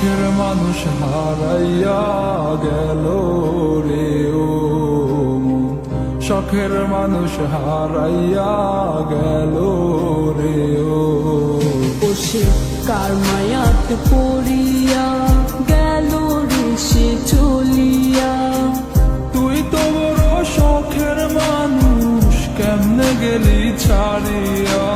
শখের মানুষ হারাইয়া গেল রে ও মন, শখের মানুষ হারাইয়া গেল রে ও। সে কার মায়াতে পড়িয়া গেল রে সে চলিয়া। তুই তো বড় শখের মানুষ, কেমনে গেলি ছাড়িয়া।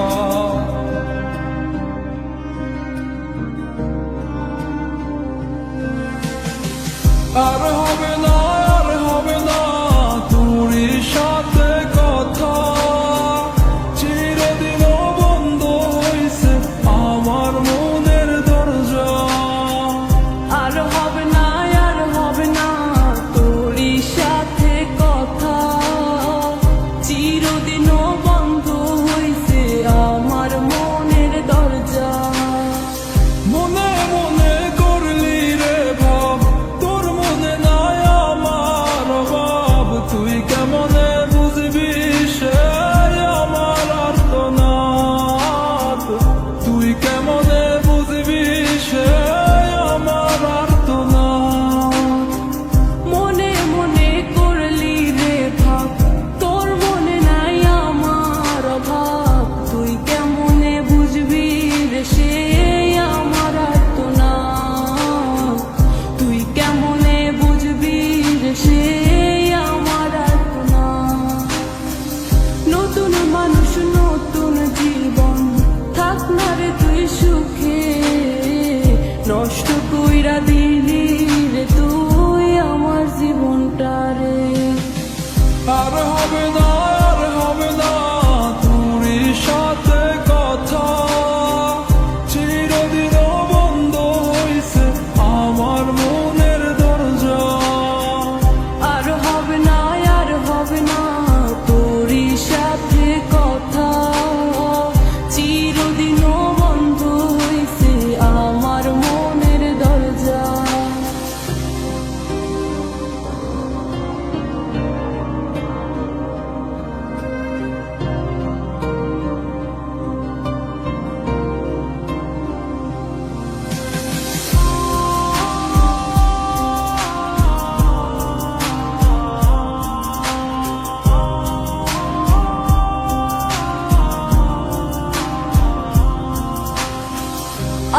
আর হবে না, আর হবে না তোরই সাথে কথা, চিরদিন বন্ধ হইছে আমার মনের দরজা। আর হবে না, আর হবে না তোরই সাথে কথা, চিরদিনও বন্ধ হইছে আমার মনের দরজা। মনে মনে করলি রে ভাব, তোর মনে নাই আমার অভাব। তুই কেমনে বুঝবি সে আমার আর্তনাদ, তুই কেমনে বুঝবি সে আমার আর্তনাদ। মনে মনে করলি রে ভাব, তোর মনে নাই আমার অভাব। তুই কেমনে বুঝবি রে সে আমার আর্তনাদ, তুই কেমনে বুঝবি রে সে আমার আর্তনাদ। নতুন মানুষ নতুন জীবন, থাক না রে তুই সুখে, নষ্ট কইরা দিলি রে তুই আমার জীবনটা রে। আর হবে না, আর হবে না তোরই সাথে কথা, চিরদিন বন্ধ হইছে আমার মনের দরজা। আর হবে না, আর হবে না তোরই সাথে কথা, চিরদিনও বন্ধ হইছে আমার মনের দরজা।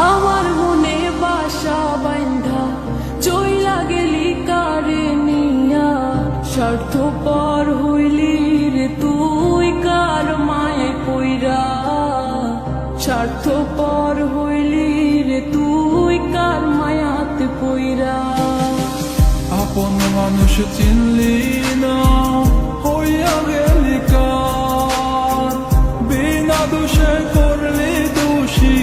আমার মনে বাসা বাইন্ধা চইলা গেলি কারে নিয়া, স্বার্থপর হইলি রে তুই কার মায়ে পইরা। স্বার্থপর হইলি রে তুই কার মায়াতে পইরা। আপন মানুষ চিনলি না, হইয়া গেলি কার, বিনা দোষে করলি দোষী,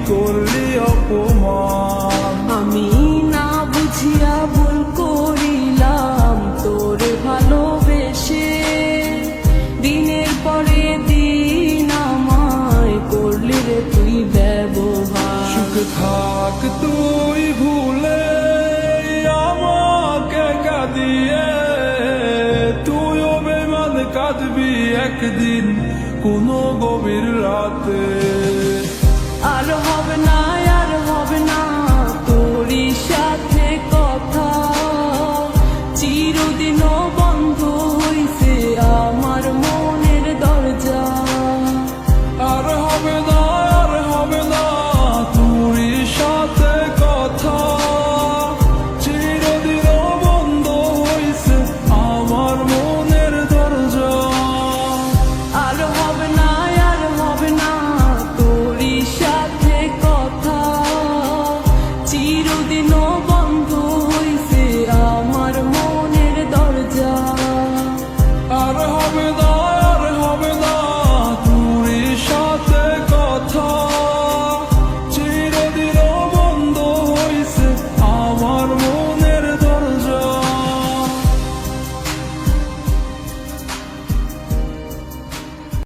করলি অপমান। আমি না বুঝিয়া ভুল করিলাম তোরে ভালোবেসে, দিনের পরে দিন আমায় করলি রে তুই ব্যবহার। সুখে থাক তুই ভুলে আমাকে কাঁদিয়ে, তুইও বেমান কাঁদবি একদিন কোনো গভীর রাতে। আর হবে না,